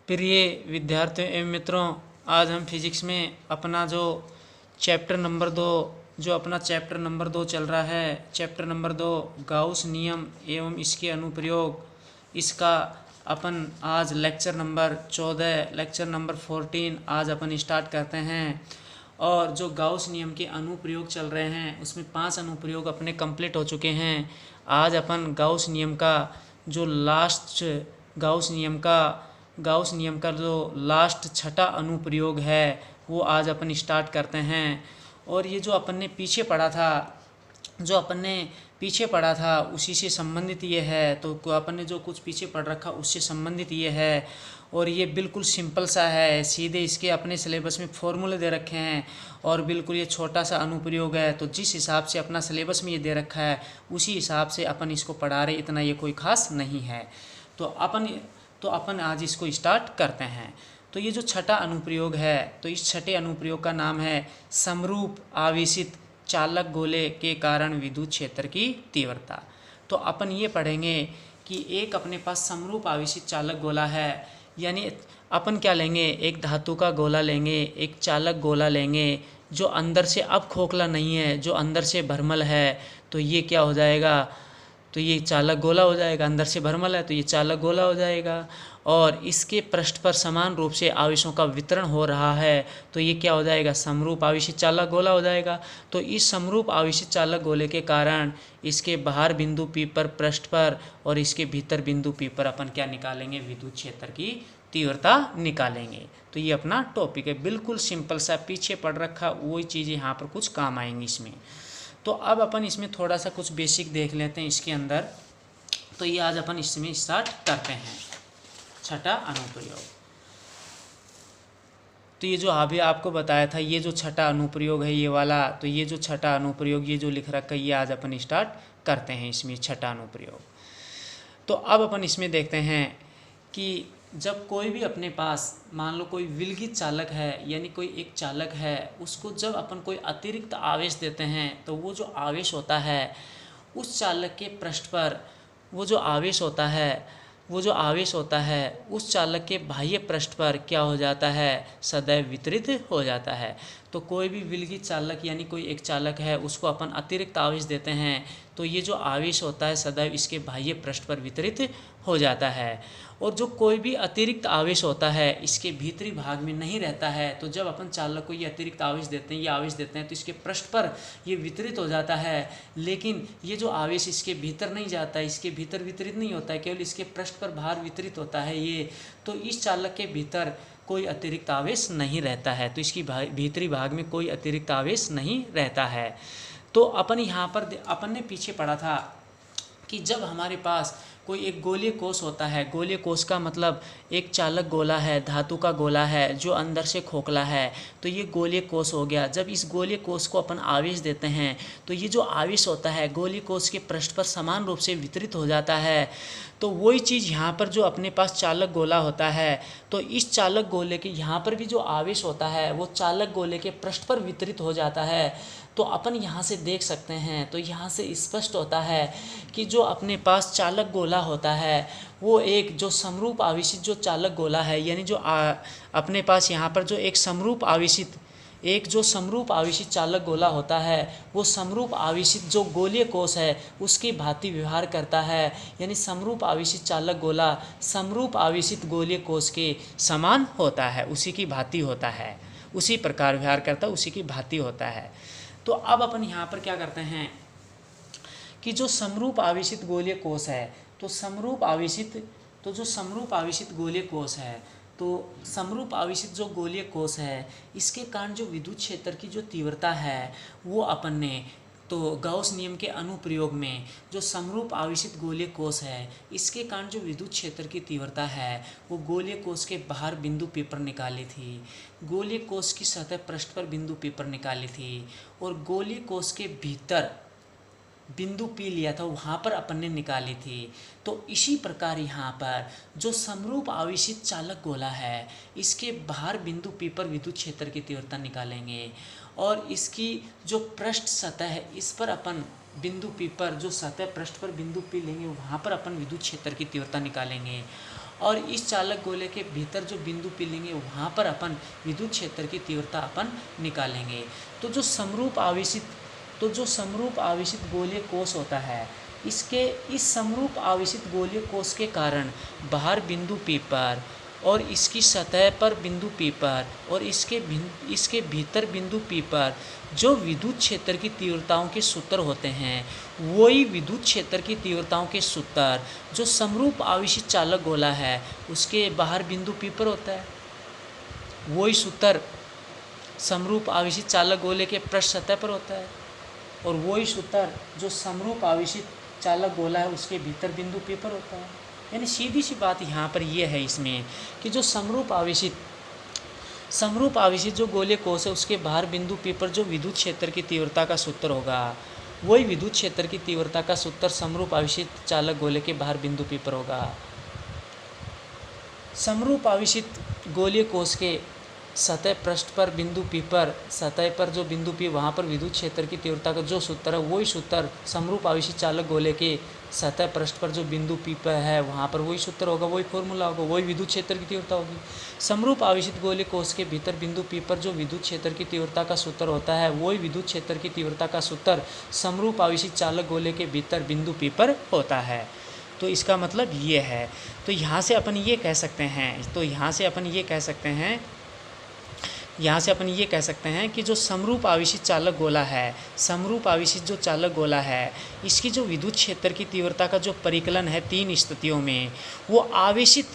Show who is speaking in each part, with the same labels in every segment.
Speaker 1: प्रिय विद्यार्थियों एवं मित्रों, आज हम फिजिक्स में अपना जो चैप्टर नंबर 2 चल रहा है, चैप्टर नंबर 2 गाउस नियम एवं इसके अनुप्रयोग, इसका अपन आज लेक्चर नंबर 14, लेक्चर नंबर 14 आज अपन स्टार्ट करते हैं। और जो गाउस नियम के अनुप्रयोग चल रहे हैं उसमें 5 अनुप्रयोग अपने कंप्लीट हो चुके हैं। आज अपन गाउस नियम का जो लास्ट गाउस नियम का जो लास्ट छठा अनुप्रयोग है वो आज अपन स्टार्ट करते हैं। और ये जो अपन ने पीछे पढ़ा था उसी से संबंधित ये है। तो अपन ने जो कुछ पीछे पढ़ रखा उससे संबंधित ये है। और ये बिल्कुल सिंपल सा है, सीधे इसके अपने सिलेबस में फॉर्मूले दे रखे हैं और बिल्कुल ये छोटा सा अनुप्रयोग है। तो जिस हिसाब से अपना सिलेबस में ये दे रखा है उसी हिसाब से अपन इसको पढ़ा रहे, इतना ये कोई खास नहीं है। तो अपन आज इसको स्टार्ट करते हैं। तो ये जो छठा अनुप्रयोग है, तो इस छठे अनुप्रयोग का नाम है समरूप आवेशित चालक गोले के कारण विद्युत क्षेत्र की तीव्रता। तो अपन ये पढ़ेंगे कि एक अपने पास समरूप आवेशित चालक गोला है, यानी अपन क्या लेंगे, एक धातु का गोला लेंगे, एक चालक गोला लेंगे जो अंदर से अब खोखला नहीं है, जो अंदर से भरमल है। तो ये क्या हो जाएगा, तो ये चालक गोला हो जाएगा। अंदर से भरमल है तो ये चालक गोला हो जाएगा। और इसके पृष्ठ पर समान रूप से आवेशों का वितरण हो रहा है तो ये क्या हो जाएगा, समरूप आवेशित चालक गोला हो जाएगा। तो इस समरूप आवेशित चालक गोले के कारण इसके बाहर बिंदु P पर पृष्ठ पर और इसके भीतर बिंदु P पर अपन क्या निकालेंगे, विद्युत क्षेत्र की तीव्रता निकालेंगे। तो ये अपना टॉपिक है, बिल्कुल सिंपल सा, पीछे पढ़ रखा वही चीज़ यहाँ पर कुछ काम आएंगी इसमें। तो अब अपन इसमें थोड़ा सा कुछ बेसिक देख लेते हैं इसके अंदर। तो ये आज अपन इसमें स्टार्ट करते हैं छठा अनुप्रयोग। तो ये जो अभी आपको बताया था, ये जो छठा अनुप्रयोग है ये वाला, तो ये जो छठा अनुप्रयोग ये जो लिख रखा है ये आज अपन स्टार्ट करते हैं इसमें छठा अनुप्रयोग। तो अब अपन इसमें देखते हैं कि जब कोई भी अपने पास मान लो कोई विलगित चालक है, यानी कोई एक चालक है, उसको जब अपन कोई अतिरिक्त आवेश देते हैं तो वो जो आवेश होता है उस चालक के पृष्ठ पर वो जो आवेश होता है उस चालक के बाह्य पृष्ठ पर क्या हो जाता है, सदैव वितरित हो जाता है। तो कोई भी विलगित चालक यानी कोई एक चालक है उसको अपन अतिरिक्त आवेश देते हैं तो ये जो आवेश होता है सदैव इसके बाह्य पृष्ठ पर वितरित हो जाता है। और जो कोई भी अतिरिक्त आवेश होता है इसके भीतरी भाग में नहीं रहता है, तो जब अपन चालक को ये अतिरिक्त आवेश देते हैं तो इसके पृष्ठ पर ये वितरित हो जाता है। लेकिन ये जो आवेश इसके भीतर नहीं जाता है, इसके भीतर वितरित नहीं होता है, केवल इसके पृष्ठ पर बाहर वितरित होता है ये। तो इस चालक के भीतर कोई अतिरिक्त आवेश नहीं रहता है, तो इसकी भीतरी भाग में कोई अतिरिक्त आवेश नहीं रहता है। तो अपन यहाँ पर अपन ने पीछे पढ़ा था कि जब हमारे पास कोई एक गोलीय कोश होता है, गोलीय कोश का मतलब एक चालक गोला है, धातु का गोला है जो अंदर से खोखला है, तो ये गोलीय कोश हो गया। जब इस गोलीय कोश को अपन आवेश देते हैं तो ये जो आवेश होता है गोलीय कोश के पृष्ठ पर समान रूप से वितरित हो जाता है। तो वही चीज़ यहाँ पर जो अपने पास चालक गोला होता है, तो इस चालक गोले के यहाँ पर भी जो आवेश होता है वो चालक गोले के पृष्ठ पर वितरित हो जाता है। तो अपन यहाँ से देख सकते हैं, तो यहाँ से स्पष्ट होता है कि जो अपने पास चालक गोला होता है वो एक जो समरूप आवेशित जो चालक गोला है, यानी जो अपने पास यहाँ पर जो एक समरूप आवेशित चालक गोला होता है वो समरूप आवेशित जो गोलीय कोश है उसकी भांति व्यवहार करता है। यानी समरूप आवेशित चालक गोला समरूप आवेशित गोलीय कोश के समान होता है, उसी की भांति होता है, उसी प्रकार व्यवहार करता है, उसी की भांति होता है। तो अब अपन यहाँ पर क्या करते हैं कि जो समरूप आवेशित गोलीय कोश है, तो समरूप आवेशित गोलीय कोश है, तो समरूप आवेशित जो गोलीय कोश है इसके कारण जो विद्युत क्षेत्र की जो तीव्रता है वो अपन ने तो गाउस नियम के अनुप्रयोग में जो समरूप आवेशित गोलीय कोश है इसके कारण जो विद्युत क्षेत्र की तीव्रता है वो गोलीय कोश के बाहर बिंदु P पर निकाली थी, गोलीय कोश की सतह पृष्ठ पर बिंदु P पर निकाली थी, और गोलीय कोश के भीतर बिंदु P लिया था वहाँ पर अपन ने निकाली थी। तो इसी प्रकार यहाँ पर जो समरूप आवेशित चालक गोला है इसके बाहर बिंदु P पर विद्युत क्षेत्र की तीव्रता निकालेंगे, और इसकी जो पृष्ठ सतह है इस पर अपन बिंदु P पर जो सतह पृष्ठ पर बिंदु P लेंगे वहाँ पर अपन विद्युत क्षेत्र की तीव्रता निकालेंगे। और इस चालक गोले के भीतर जो बिंदु पी लेंगे वहाँ पर अपन विद्युत क्षेत्र की तीव्रता अपन निकालेंगे। तो जो समरूप आवेशित गोलीय कोश होता है, इस समरूप आवेशित गोलीय कोश के कारण बाहर बिंदु P पर और इसकी सतह पर बिंदु P पर और इसके भीतर बिंदु P पर जो विद्युत क्षेत्र की तीव्रताओं के सूत्र होते हैं, वही विद्युत क्षेत्र की तीव्रताओं के सूत्र जो समरूप आवेशित चालक गोला है उसके बाहर बिंदु P पर होता है, वही सूत्र समरूप आवेशित चालक गोले के पृष्ठ सतह पर होता है, और वही सूत्र जो समरूप आवेशित चालक गोला है उसके भीतर बिंदु P पर होता है। यानी सीधी सी बात यहाँ पर यह है इसमें कि जो समरूप आवेशित जो गोलीय कोश है उसके बाहर बिंदु P पर जो विद्युत क्षेत्र की तीव्रता का सूत्र होगा, वही विद्युत क्षेत्र की तीव्रता का सूत्र समरूप आवेशित चालक गोले के बाहर बिंदु P पर होगा। समरूप आवेशित गोलीय कोश के सतह पृष्ठ पर बिंदु P पर, सतह पर जो बिंदु P वहाँ पर विद्युत क्षेत्र की तीव्रता का जो सूत्र है वही सूत्र समरूप आवेशित चालक गोले के सतह पृष्ठ पर जो बिंदु P पर है वहाँ पर वही सूत्र होगा, वही फॉर्मूला होगा, वही विद्युत क्षेत्र की तीव्रता होगी। समरूप आवेशित गोलीय कोश के भीतर बिंदु P पर जो विद्युत क्षेत्र की तीव्रता का सूत्र होता है, वही विद्युत क्षेत्र की तीव्रता का सूत्र समरूप आवेशित चालक गोले के भीतर बिंदु P पर होता है। तो इसका मतलब ये है। तो यहाँ से अपन ये कह सकते हैं कि जो समरूप आवेशित चालक गोला है, समरूप आवेशित जो चालक गोला है, इसकी जो विद्युत क्षेत्र की तीव्रता का जो परिकलन है 3 स्थितियों में, वो आवेशित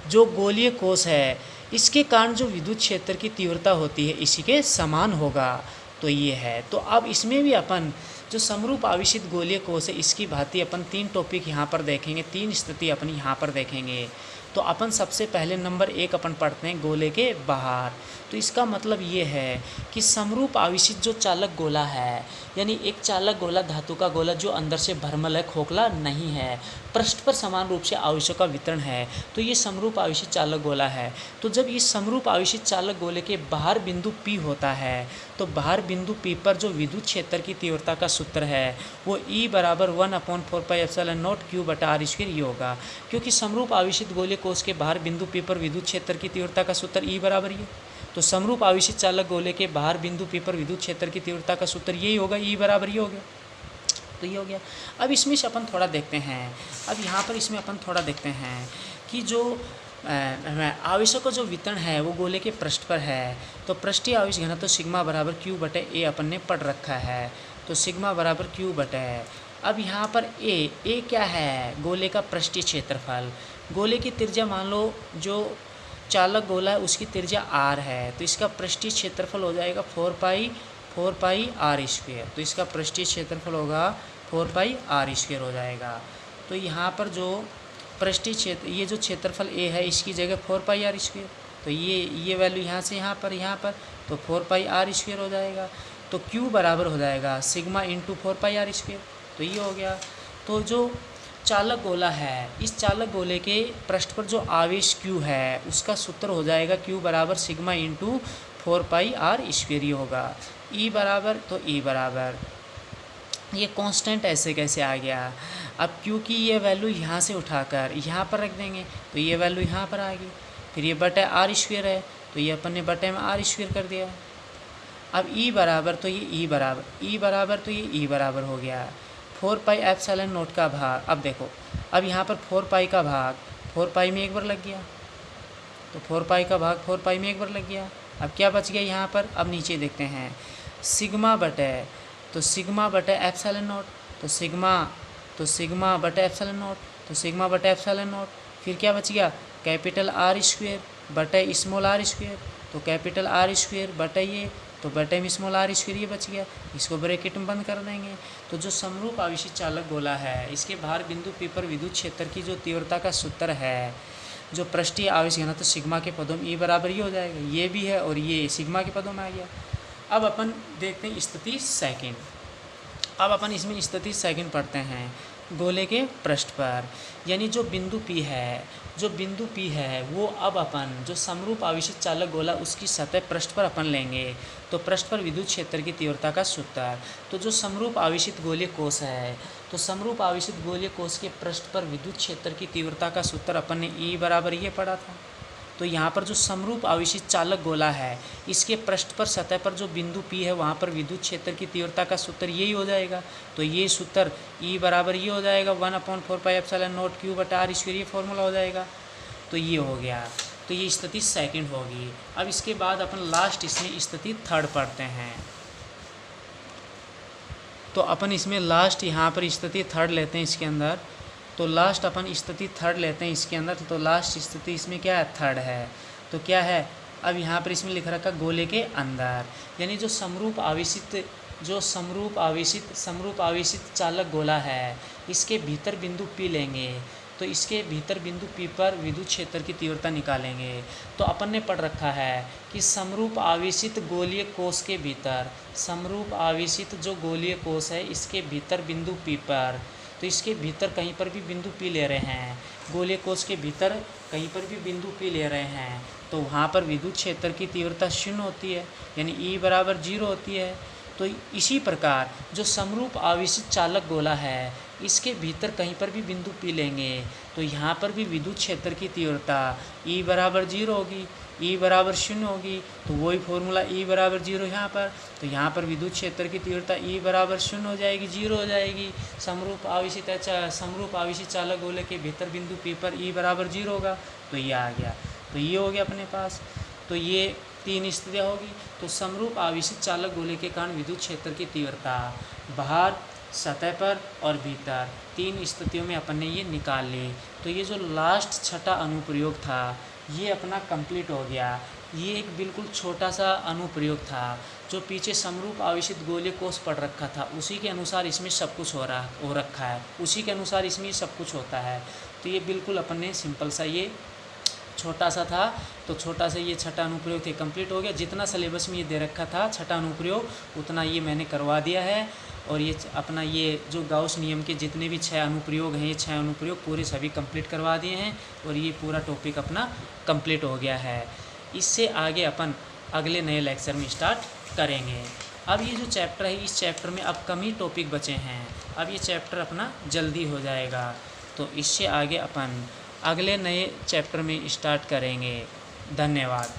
Speaker 1: जो गोलीय कोश है इसके कारण जो विद्युत क्षेत्र की तीव्रता होती है इसी के समान होगा। तो ये है। तो अब इसमें भी अपन जो समरूप आवेशित गोलीय कोश है इसकी भांति अपन 3 टॉपिक यहाँ पर देखेंगे, 3 स्थिति अपन यहाँ पर देखेंगे। तो अपन सबसे पहले नंबर 1 अपन पढ़ते हैं गोले के बाहर। तो इसका मतलब ये है कि समरूप आवेशित जो चालक गोला है, यानी एक चालक गोला धातु का गोला जो अंदर से भरमल है, खोखला नहीं है, पृष्ठ पर समान रूप से आवेशों का वितरण है, तो ये समरूप आवेशित चालक गोला है। तो जब इस समरूप आवेशित चालक गोले के बाहर बिंदु P होता है, तो बाहर बिंदु P पर जो विद्युत क्षेत्र की तीव्रता का सूत्र है वो E बराबर 1/4πε0 Q/r² ये होगा, क्योंकि समरूप आवेशित गोलीय कोश के बाहर बिंदु P पर विद्युत क्षेत्र की तीव्रता का सूत्र E बराबर ये। तो समरूप आवेशित चालक गोले के बाहर बिंदु P पर विद्युत क्षेत्र की तीव्रता का सूत्र यही होगा, E बराबर ये हो गया। तो ये हो गया। अब इसमें से अपन थोड़ा देखते हैं, अब यहाँ पर इसमें अपन थोड़ा देखते हैं कि जो आवेशों का जो वितरण है वो गोले के पृष्ठ पर है। तो पृष्ठीय आवेश घनत्व सिग्मा बराबर Q/A अपन ने पढ़ रखा है। तो सिग्मा बराबर Q/A। अब यहाँ पर A क्या है? गोले का पृष्ठीय क्षेत्रफल। गोले की त्रिज्या मान लो जो चालक गोला है उसकी त्रिज्या r है, तो इसका पृष्ठीय क्षेत्रफल हो जाएगा 4πr²। तो इसका पृष्ठीय क्षेत्रफल होगा 4πr² हो जाएगा। तो यहाँ पर जो पृष्ठीय क्षेत्र, ये जो क्षेत्रफल A है इसकी जगह 4πr², तो ये वैल्यू यहाँ से यहाँ पर तो 4πr² हो जाएगा। तो Q बराबर हो जाएगा सिग्मा इंटू 4πr²। तो ये हो गया। तो जो चालक गोला है, इस चालक गोले के पृष्ठ पर जो आवेश Q है उसका सूत्र हो जाएगा Q बराबर सिग्मा इंटू 4πr² होगा। E बराबर, तो E बराबर ये कांस्टेंट ऐसे कैसे आ गया? अब Q की ये वैल्यू यहाँ से उठाकर यहाँ पर रख देंगे तो ये वैल्यू यहाँ पर आ गई। फिर ये बटे r² है तो ये अपन ने बटे में r² कर दिया। अब E बराबर, तो ये E बराबर तो ये E बराबर हो गया 4πε0 का भाग। अब देखो, अब यहाँ पर 4π का भाग 4π में एक बार लग गया, तो 4π का भाग 4π में एक बार लग गया। अब क्या बच गया यहाँ पर? अब नीचे देखते हैं सिग्मा बटे, तो सिग्मा बटे ε0, तो सिग्मा बटे ε0, तो सिग्मा बटे ε0। फिर क्या बच गया? कैपिटल r² बटे स्मॉल r², तो कैपिटल r² बटे ये, तो बटे में स्मॉल r² ये बच गया। इसको ब्रैकेट में बंद कर देंगे। तो जो समरूप आवेशित चालक गोला है इसके बाहर बिंदु P पर विद्युत क्षेत्र की जो तीव्रता का सूत्र है, जो पृष्ठीय आवेश घनत्व तो सिग्मा के पदों में E बराबर ये हो जाएगा, ये भी है और ये सिग्मा के पदों में आ गया। अब अपन देखते हैं स्थिति सेकंड। अब अपन इसमें स्थिति सेकंड पढ़ते हैं। गोले के पृष्ठ पर, यानी जो बिंदु P है वो अब अपन जो समरूप आवेशित चालक गोला उसकी सतह पृष्ठ पर अपन लेंगे। तो पृष्ठ पर विद्युत क्षेत्र की तीव्रता का सूत्र, तो जो समरूप आवेशित गोलीय कोश है, तो समरूप आवेशित गोलीय कोश के पृष्ठ पर विद्युत क्षेत्र की तीव्रता का सूत्र अपन ने E बराबर ये पढ़ा था। तो यहाँ पर जो समरूप आवेशित चालक गोला है इसके पृष्ठ पर सतह पर जो बिंदु P है वहाँ पर विद्युत क्षेत्र की तीव्रता का सूत्र यही हो जाएगा। तो ये सूत्र E बराबर ये हो जाएगा 1/4πε0 Q/r², ये फॉर्मूला हो जाएगा। तो ये हो गया। तो ये स्थिति सेकंड होगी। अब इसके बाद अपन लास्ट इसमें स्थिति थर्ड पढ़ते हैं। तो अपन इसमें लास्ट यहाँ पर स्थिति थर्ड लेते हैं इसके अंदर। तो लास्ट अपन स्थिति थर्ड लेते हैं इसके अंदर। तो लास्ट स्थिति इसमें क्या है, थर्ड है। तो क्या है, अब यहाँ पर इसमें लिख रखा गोले के अंदर, यानी जो समरूप आवेशित चालक गोला है इसके भीतर बिंदु P लेंगे। तो इसके भीतर बिंदु P पर विद्युत क्षेत्र की तीव्रता निकालेंगे। तो अपन ने पढ़ रखा है कि समरूप आवेशित गोलीय कोश के भीतर, समरूप आवेशित जो गोलीय कोश है इसके भीतर बिंदु P पर, तो इसके भीतर कहीं पर भी बिंदु P ले रहे हैं, गोलीय कोश के भीतर कहीं पर भी बिंदु P ले रहे हैं, तो वहाँ पर विद्युत क्षेत्र की तीव्रता 0 होती है, यानी E बराबर 0 होती है। तो इसी प्रकार जो समरूप आवेशित चालक गोला है इसके भीतर कहीं पर भी बिंदु P लेंगे तो यहाँ पर भी विद्युत क्षेत्र की तीव्रता E बराबर 0 होगी, E बराबर 0 होगी। तो वही फॉर्मूला E बराबर 0 यहाँ पर, तो यहाँ पर विद्युत क्षेत्र की तीव्रता E बराबर 0 हो जाएगी, 0 हो जाएगी। समरूप आवेशित चालक गोले के भीतर बिंदु P पर E बराबर 0 होगा। तो ये आ गया। तो ये हो गया अपने पास। तो ये 3 स्थितियाँ होगी। तो समरूप आवेशित चालक गोले के कारण विद्युत क्षेत्र की तीव्रता बाहर, सतह पर और भीतर, 3 स्थितियों में अपन ने ये निकाल ली। तो ये जो लास्ट छठा अनुप्रयोग था ये अपना कंप्लीट हो गया। ये एक बिल्कुल छोटा सा अनुप्रयोग था जो पीछे समरूप आवेशित गोलीय कोश पढ़ रखा था, उसी के अनुसार इसमें सब कुछ हो रखा है, उसी के अनुसार इसमें सब कुछ होता है। तो ये बिल्कुल अपन ने सिंपल सा, ये छोटा सा था, तो छोटा सा ये छठा अनुप्रयोग थे कंप्लीट हो गया। जितना सिलेबस में ये दे रखा था छठा अनुप्रयोग उतना ये मैंने करवा दिया है। और ये अपना ये जो गाउस नियम के जितने भी 6 अनुप्रयोग हैं, ये 6 अनुप्रयोग पूरे सभी कंप्लीट करवा दिए हैं और ये पूरा टॉपिक अपना कंप्लीट हो गया है। इससे आगे अपन अगले नए लेक्चर में स्टार्ट करेंगे। अब ये जो चैप्टर है इस चैप्टर में अब कम ही टॉपिक बचे हैं, अब ये चैप्टर अपना जल्दी हो जाएगा। तो इससे आगे अपन अगले नए चैप्टर में स्टार्ट करेंगे। धन्यवाद।